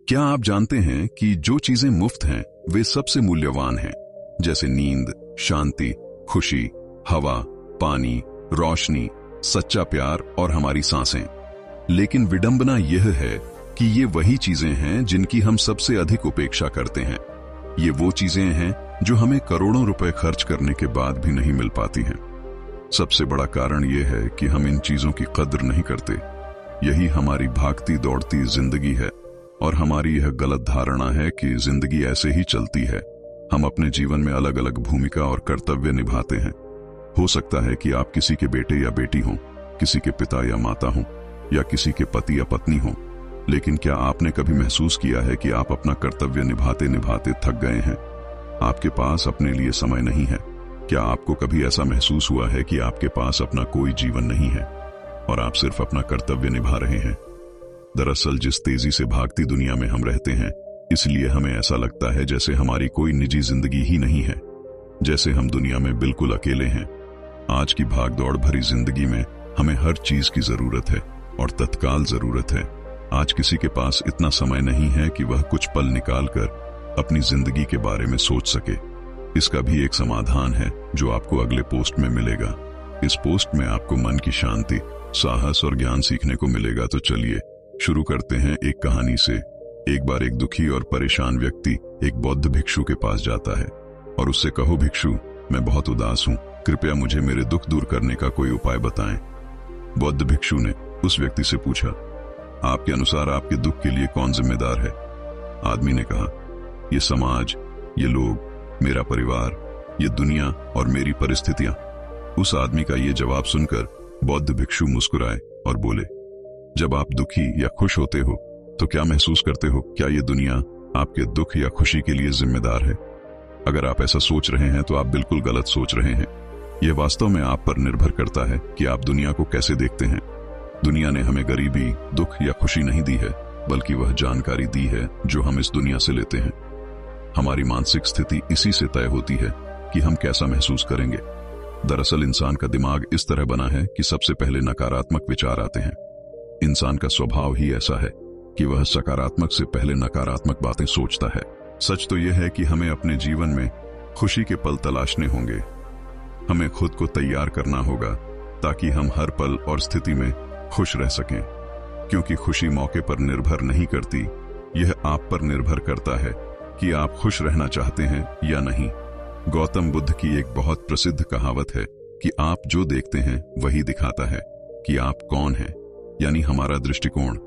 क्या आप जानते हैं कि जो चीजें मुफ्त हैं वे सबसे मूल्यवान हैं, जैसे नींद, शांति, खुशी, हवा, पानी, रोशनी, सच्चा प्यार और हमारी सांसें। लेकिन विडंबना यह है कि ये वही चीजें हैं जिनकी हम सबसे अधिक उपेक्षा करते हैं। ये वो चीजें हैं जो हमें करोड़ों रुपए खर्च करने के बाद भी नहीं मिल पाती हैं। सबसे बड़ा कारण यह है कि हम इन चीजों की कद्र नहीं करते। यही हमारी भागती दौड़ती जिंदगी है और हमारी यह गलत धारणा है कि जिंदगी ऐसे ही चलती है। हम अपने जीवन में अलग अलग भूमिका और कर्तव्य निभाते हैं। हो सकता है कि आप किसी के बेटे या बेटी हों, किसी के पिता या माता हों, या किसी के पति या पत्नी हों। लेकिन क्या आपने कभी महसूस किया है कि आप अपना कर्तव्य निभाते निभाते थक गए हैं? आपके पास अपने लिए समय नहीं है। क्या आपको कभी ऐसा महसूस हुआ है कि आपके पास अपना कोई जीवन नहीं है और आप सिर्फ अपना कर्तव्य निभा रहे हैं? दरअसल जिस तेजी से भागती दुनिया में हम रहते हैं, इसलिए हमें ऐसा लगता है जैसे हमारी कोई निजी जिंदगी ही नहीं है, जैसे हम दुनिया में बिल्कुल अकेले हैं। आज की भागदौड़ भरी जिंदगी में हमें हर चीज की जरूरत है और तत्काल जरूरत है। आज किसी के पास इतना समय नहीं है कि वह कुछ पल निकालकर अपनी जिंदगी के बारे में सोच सके। इसका भी एक समाधान है जो आपको अगले पोस्ट में मिलेगा। इस पोस्ट में आपको मन की शांति, साहस और ज्ञान सीखने को मिलेगा। तो चलिए शुरू करते हैं एक कहानी से। एक बार एक दुखी और परेशान व्यक्ति एक बौद्ध भिक्षु के पास जाता है और उससे कहो, भिक्षु, मैं बहुत उदास हूँ, कृपया मुझे मेरे दुख दूर करने का कोई उपाय बताएं। बौद्ध भिक्षु ने उस व्यक्ति से पूछा, आपके अनुसार आपके दुख के लिए कौन जिम्मेदार है? आदमी ने कहा, ये समाज, ये लोग, मेरा परिवार, ये दुनिया और मेरी परिस्थितियां। उस आदमी का ये जवाब सुनकर बौद्ध भिक्षु मुस्कुराए और बोले, जब आप दुखी या खुश होते हो तो क्या महसूस करते हो? क्या ये दुनिया आपके दुख या खुशी के लिए जिम्मेदार है? अगर आप ऐसा सोच रहे हैं तो आप बिल्कुल गलत सोच रहे हैं। यह वास्तव में आप पर निर्भर करता है कि आप दुनिया को कैसे देखते हैं। दुनिया ने हमें गरीबी, दुख या खुशी नहीं दी है, बल्कि वह जानकारी दी है जो हम इस दुनिया से लेते हैं। हमारी मानसिक स्थिति इसी से तय होती है कि हम कैसा महसूस करेंगे। दरअसल इंसान का दिमाग इस तरह बना है कि सबसे पहले नकारात्मक विचार आते हैं। इंसान का स्वभाव ही ऐसा है कि वह सकारात्मक से पहले नकारात्मक बातें सोचता है। सच तो यह है कि हमें अपने जीवन में खुशी के पल तलाशने होंगे। हमें खुद को तैयार करना होगा ताकि हम हर पल और स्थिति में खुश रह सकें, क्योंकि खुशी मौके पर निर्भर नहीं करती, यह आप पर निर्भर करता है कि आप खुश रहना चाहते हैं या नहीं। गौतम बुद्ध की एक बहुत प्रसिद्ध कहावत है कि आप जो देखते हैं वही दिखाता है कि आप कौन हैं, यानी हमारा दृष्टिकोण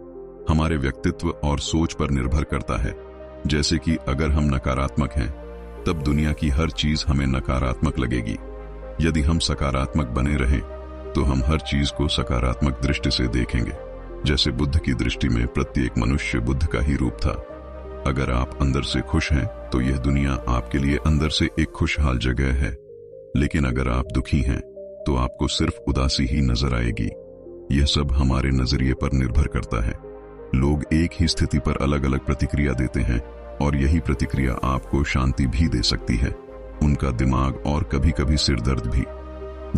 हमारे व्यक्तित्व और सोच पर निर्भर करता है। जैसे कि अगर हम नकारात्मक हैं तब दुनिया की हर चीज हमें नकारात्मक लगेगी। यदि हम सकारात्मक बने रहें तो हम हर चीज को सकारात्मक दृष्टि से देखेंगे। जैसे बुद्ध की दृष्टि में प्रत्येक मनुष्य बुद्ध का ही रूप था। अगर आप अंदर से खुश हैं तो यह दुनिया आपके लिए अंदर से एक खुशहाल जगह है, लेकिन अगर आप दुखी हैं तो आपको सिर्फ उदासी ही नजर आएगी। यह सब हमारे नजरिए पर निर्भर करता है। लोग एक ही स्थिति पर अलग अलग प्रतिक्रिया देते हैं और यही प्रतिक्रिया आपको शांति भी दे सकती है, उनका दिमाग और कभी कभी सिरदर्द भी।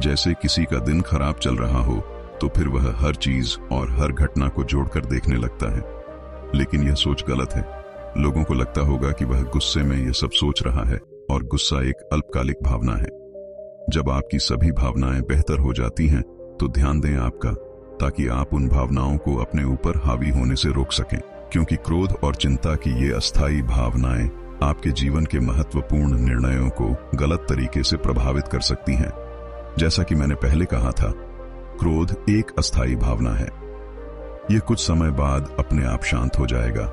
जैसे किसी का दिन खराब चल रहा हो तो फिर वह हर चीज और हर घटना को जोड़कर देखने लगता है, लेकिन यह सोच गलत है। लोगों को लगता होगा कि वह गुस्से में यह सब सोच रहा है, और गुस्सा एक अल्पकालिक भावना है। जब आपकी सभी भावनाएं बेहतर हो जाती हैं तो ध्यान दें आपका, ताकि आप उन भावनाओं को अपने ऊपर हावी होने से रोक सकें, क्योंकि क्रोध और चिंता की ये अस्थायी भावनाएं आपके जीवन के महत्वपूर्ण निर्णयों को गलत तरीके से प्रभावित कर सकती हैं। जैसा कि मैंने पहले कहा था, क्रोध एक अस्थायी भावना है। यह कुछ समय बाद अपने आप शांत हो जाएगा।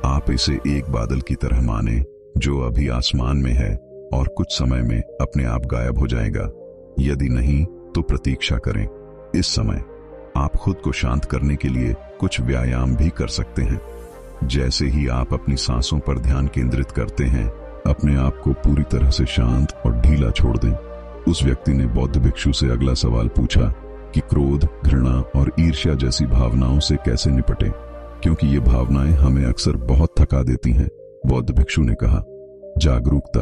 आप इसे एक बादल की तरह माने जो अभी आसमान में है और कुछ समय में अपने आप गायब हो जाएगा। यदि नहीं तो प्रतीक्षा करें। इस समय आप खुद को शांत करने के लिए कुछ व्यायाम भी कर सकते हैं। जैसे ही आप अपनी सांसों पर ध्यान केंद्रित करते हैं, अपने आप को पूरी तरह से शांत और ढीला छोड़ दें। उस व्यक्ति ने बौद्ध भिक्षु से अगला सवाल पूछा कि क्रोध, घृणा और ईर्ष्या जैसी भावनाओं से कैसे निपटें, क्योंकि ये भावनाएं हमें अक्सर बहुत थका देती हैं। बौद्ध भिक्षु ने कहा, जागरूकता।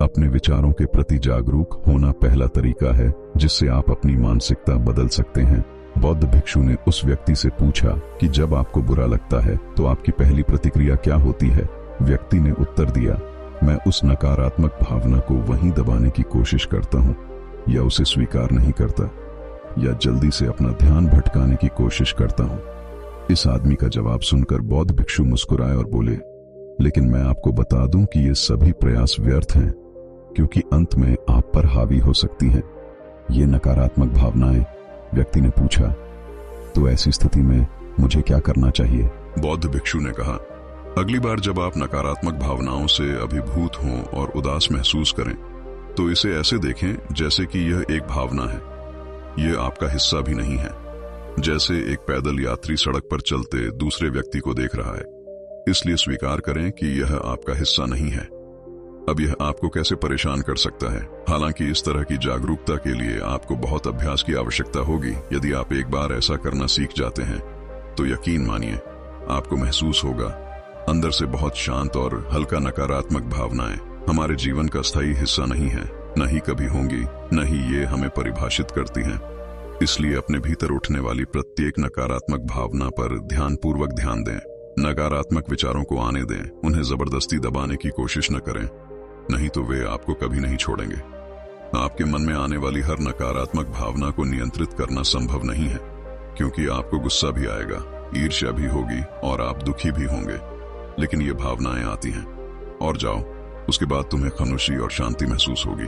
अपने विचारों के प्रति जागरूक होना पहला तरीका है जिससे आप अपनी मानसिकता बदल सकते हैं। बौद्ध भिक्षु ने उस व्यक्ति से पूछा कि जब आपको बुरा लगता है तो आपकी पहली प्रतिक्रिया क्या होती है। व्यक्ति ने उत्तर दिया, मैं उस नकारात्मक भावना को वहीं दबाने की कोशिश करता हूं, या उसे स्वीकार नहीं करता, या जल्दी से अपना ध्यान भटकाने की कोशिश करता हूं। इस आदमी का जवाब सुनकर बौद्ध भिक्षु मुस्कुराए और बोले, लेकिन मैं आपको बता दूं कि ये सभी प्रयास व्यर्थ हैं, क्योंकि अंत में आप पर हावी हो सकती हैं ये नकारात्मक भावनाएं। व्यक्ति ने पूछा, तो ऐसी स्थिति में मुझे क्या करना चाहिए? बौद्ध भिक्षु ने कहा, अगली बार जब आप नकारात्मक भावनाओं से अभिभूत हों और उदास महसूस करें तो इसे ऐसे देखें जैसे कि यह एक भावना है, यह आपका हिस्सा भी नहीं है। जैसे एक पैदल यात्री सड़क पर चलते दूसरे व्यक्ति को देख रहा है, इसलिए स्वीकार करें कि यह आपका हिस्सा नहीं है। अब यह आपको कैसे परेशान कर सकता है? हालांकि इस तरह की जागरूकता के लिए आपको बहुत अभ्यास की आवश्यकता होगी। यदि आप एक बार ऐसा करना सीख जाते हैं तो यकीन मानिए आपको महसूस होगा अंदर से बहुत शांत और हल्का। नकारात्मक भावनाएं हमारे जीवन का स्थायी हिस्सा नहीं है, न ही कभी होंगी, न ही ये हमें परिभाषित करती हैं। इसलिए अपने भीतर उठने वाली प्रत्येक नकारात्मक भावना पर ध्यानपूर्वक ध्यान दें। नकारात्मक विचारों को आने दें, उन्हें जबरदस्ती दबाने की कोशिश न करें, नहीं तो वे आपको कभी नहीं छोड़ेंगे। आपके मन में आने वाली हर नकारात्मक भावना को नियंत्रित करना संभव नहीं है, क्योंकि आपको गुस्सा भी आएगा, ईर्ष्या भी होगी और आप दुखी भी होंगे। लेकिन ये भावनाएं आती हैं और जाओ, उसके बाद तुम्हें खामोशी और शांति महसूस होगी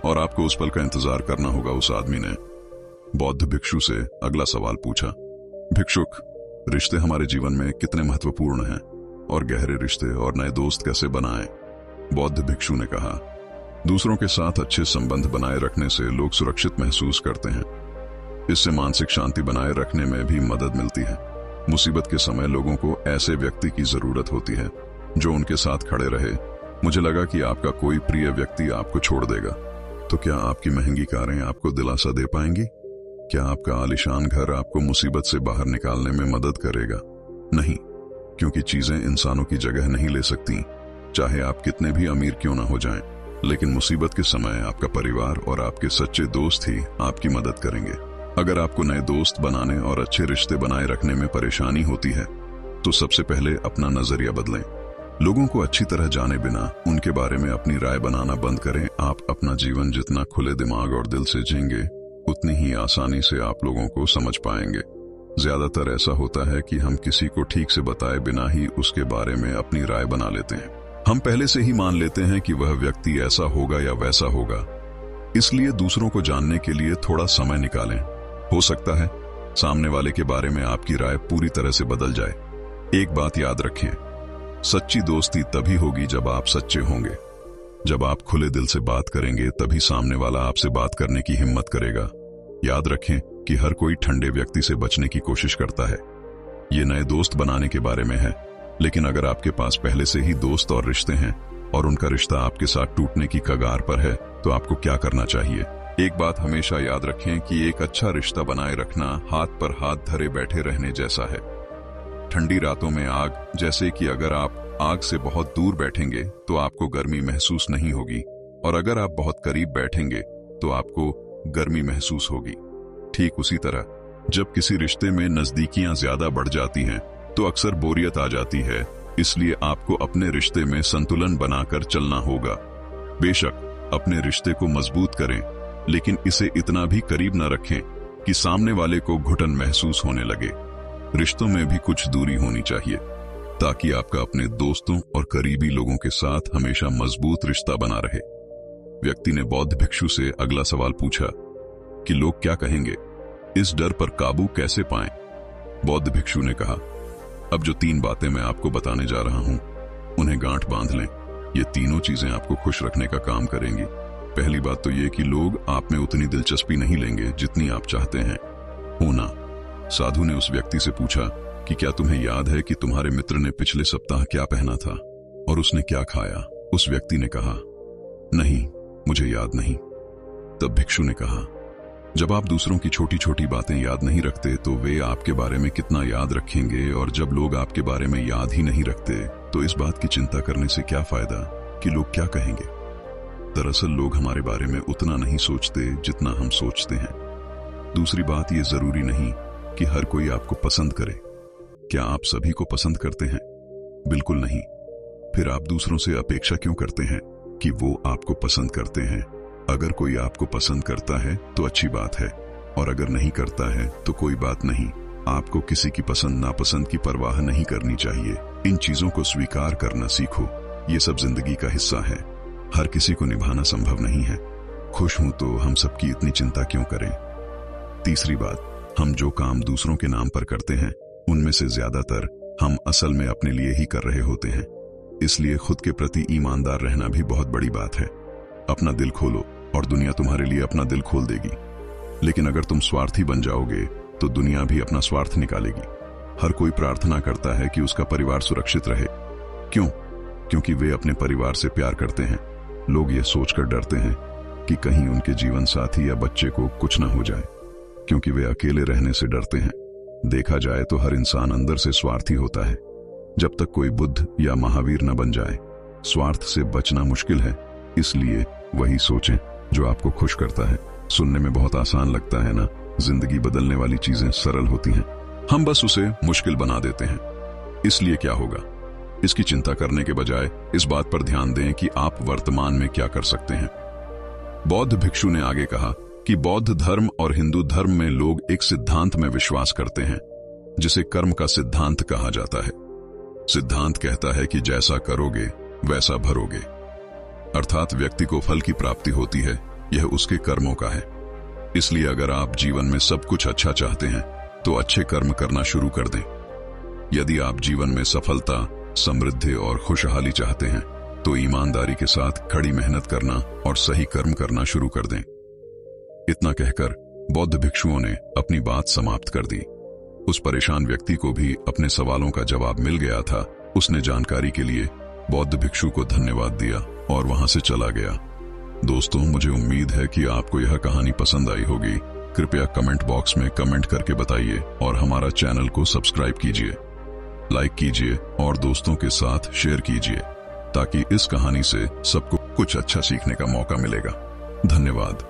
और आपको उस पल का इंतजार करना होगा। उस आदमी ने बौद्ध भिक्षु से अगला सवाल पूछा, भिक्षुक, रिश्ते हमारे जीवन में कितने महत्वपूर्ण हैं और गहरे रिश्ते और नए दोस्त कैसे बनाएं? बौद्ध भिक्षु ने कहा, दूसरों के साथ अच्छे संबंध बनाए रखने से लोग सुरक्षित महसूस करते हैं। इससे मानसिक शांति बनाए रखने में भी मदद मिलती है। मुसीबत के समय लोगों को ऐसे व्यक्ति की जरूरत होती है जो उनके साथ खड़े रहे। मुझे लगा कि आपका कोई प्रिय व्यक्ति आपको छोड़ देगा, तो क्या आपकी महंगी कारें आपको दिलासा दे पाएंगी? क्या आपका आलीशान घर आपको मुसीबत से बाहर निकालने में मदद करेगा? नहीं, क्योंकि चीजें इंसानों की जगह नहीं ले सकती, चाहे आप कितने भी अमीर क्यों ना हो जाएं। लेकिन मुसीबत के समय आपका परिवार और आपके सच्चे दोस्त ही आपकी मदद करेंगे। अगर आपको नए दोस्त बनाने और अच्छे रिश्ते बनाए रखने में परेशानी होती है तो सबसे पहले अपना नजरिया बदलें। लोगों को अच्छी तरह जाने बिना उनके बारे में अपनी राय बनाना बंद करें। आप अपना जीवन जितना खुले दिमाग और दिल से जिएंगे, उतनी ही आसानी से आप लोगों को समझ पाएंगे। ज्यादातर ऐसा होता है कि हम किसी को ठीक से बताए बिना ही उसके बारे में अपनी राय बना लेते हैं। हम पहले से ही मान लेते हैं कि वह व्यक्ति ऐसा होगा या वैसा होगा। इसलिए दूसरों को जानने के लिए थोड़ा समय निकालें। हो सकता है सामने वाले के बारे में आपकी राय पूरी तरह से बदल जाए। एक बात याद रखें, सच्ची दोस्ती तभी होगी जब आप सच्चे होंगे। जब आप खुले दिल से बात करेंगे तभी सामने वाला आपसे बात करने की हिम्मत करेगा। याद रखें कि हर कोई ठंडे व्यक्ति से बचने की कोशिश करता है। ये नए दोस्त बनाने के बारे में है, लेकिन अगर आपके पास पहले से ही दोस्त और रिश्ते हैं और उनका रिश्ता आपके साथ टूटने की कगार पर है, तो आपको क्या करना चाहिए? एक बात हमेशा याद रखें कि एक अच्छा रिश्ता बनाए रखना हाथ पर हाथ धरे बैठे रहने जैसा है। ठंडी रातों में आग, जैसे कि अगर आप आग से बहुत दूर बैठेंगे तो आपको गर्मी महसूस नहीं होगी, और अगर आप बहुत करीब बैठेंगे तो आपको गर्मी महसूस होगी। ठीक उसी तरह जब किसी रिश्ते में नजदीकियां ज्यादा बढ़ जाती हैं तो अक्सर बोरियत आ जाती है। इसलिए आपको अपने रिश्ते में संतुलन बनाकर चलना होगा। बेशक अपने रिश्ते को मजबूत करें, लेकिन इसे इतना भी करीब न रखें कि सामने वाले को घुटन महसूस होने लगे। रिश्तों में भी कुछ दूरी होनी चाहिए ताकि आपका अपने दोस्तों और करीबी लोगों के साथ हमेशा मजबूत रिश्ता बना रहे। व्यक्ति ने बौद्ध भिक्षु से अगला सवाल पूछा कि लोग क्या कहेंगे, इस डर पर काबू कैसे पाएं? बौद्ध भिक्षु ने कहा, अब जो 3 बातें मैं आपको बताने जा रहा हूं, उन्हें गांठ बांध लें। ये तीनों चीजें आपको खुश रखने का काम करेंगी। पहली बात तो ये कि लोग आप में उतनी दिलचस्पी नहीं लेंगे जितनी आप चाहते हैं। होना। साधु ने उस व्यक्ति से पूछा कि क्या तुम्हें याद है कि तुम्हारे मित्र ने पिछले सप्ताह क्या पहना था और उसने क्या खाया? उस व्यक्ति ने कहा, नहीं, मुझे याद नहीं। तब भिक्षु ने कहा, जब आप दूसरों की छोटी छोटी बातें याद नहीं रखते तो वे आपके बारे में कितना याद रखेंगे, और जब लोग आपके बारे में याद ही नहीं रखते तो इस बात की चिंता करने से क्या फायदा कि लोग क्या कहेंगे। दरअसल लोग हमारे बारे में उतना नहीं सोचते जितना हम सोचते हैं। दूसरी बात, ये जरूरी नहीं कि हर कोई आपको पसंद करे। क्या आप सभी को पसंद करते हैं? बिल्कुल नहीं। फिर आप दूसरों से अपेक्षा क्यों करते हैं कि वो आपको पसंद करते हैं? अगर कोई आपको पसंद करता है तो अच्छी बात है, और अगर नहीं करता है तो कोई बात नहीं। आपको किसी की पसंद नापसंद की परवाह नहीं करनी चाहिए। इन चीजों को स्वीकार करना सीखो। ये सब जिंदगी का हिस्सा है। हर किसी को निभाना संभव नहीं है। खुश हूं तो हम सबकी इतनी चिंता क्यों करें? तीसरी बात, हम जो काम दूसरों के नाम पर करते हैं उनमें से ज्यादातर हम असल में अपने लिए ही कर रहे होते हैं। इसलिए खुद के प्रति ईमानदार रहना भी बहुत बड़ी बात है। अपना दिल खोलो और दुनिया तुम्हारे लिए अपना दिल खोल देगी। लेकिन अगर तुम स्वार्थी बन जाओगे तो दुनिया भी अपना स्वार्थ निकालेगी। हर कोई प्रार्थना करता है कि उसका परिवार सुरक्षित रहे। क्यों? क्योंकि वे अपने परिवार से प्यार करते हैं। लोग ये सोचकर डरते हैं कि कहीं उनके जीवन साथी या बच्चे को कुछ न हो जाए, क्योंकि वे अकेले रहने से डरते हैं। देखा जाए तो हर इंसान अंदर से स्वार्थी होता है, जब तक कोई बुद्ध या महावीर न बन जाए। स्वार्थ से बचना मुश्किल है, इसलिए वही सोचें जो आपको खुश करता है। सुनने में बहुत आसान लगता है ना? जिंदगी बदलने वाली चीजें सरल होती हैं, हम बस उसे मुश्किल बना देते हैं। इसलिए क्या होगा, इसकी चिंता करने के बजाय इस बात पर ध्यान दें कि आप वर्तमान में क्या कर सकते हैं। बौद्ध भिक्षु ने आगे कहा कि बौद्ध धर्म और हिंदू धर्म में लोग एक सिद्धांत में विश्वास करते हैं जिसे कर्म का सिद्धांत कहा जाता है। सिद्धांत कहता है कि जैसा करोगे वैसा भरोगे, अर्थात व्यक्ति को फल की प्राप्ति होती है, यह उसके कर्मों का है। इसलिए अगर आप जीवन में सब कुछ अच्छा चाहते हैं तो अच्छे कर्म करना शुरू कर दें। यदि आप जीवन में सफलता, समृद्धि और खुशहाली चाहते हैं तो ईमानदारी के साथ कड़ी मेहनत करना और सही कर्म करना शुरू कर दें। इतना कहकर बौद्ध भिक्षुओं ने अपनी बात समाप्त कर दी। उस परेशान व्यक्ति को भी अपने सवालों का जवाब मिल गया था। उसने जानकारी के लिए बौद्ध भिक्षु को धन्यवाद दिया और वहां से चला गया। दोस्तों, मुझे उम्मीद है कि आपको यह कहानी पसंद आई होगी। कृपया कमेंट बॉक्स में कमेंट करके बताइए और हमारा चैनल को सब्सक्राइब कीजिए, लाइक कीजिए और दोस्तों के साथ शेयर कीजिए, ताकि इस कहानी से सबको कुछ अच्छा सीखने का मौका मिलेगा। धन्यवाद।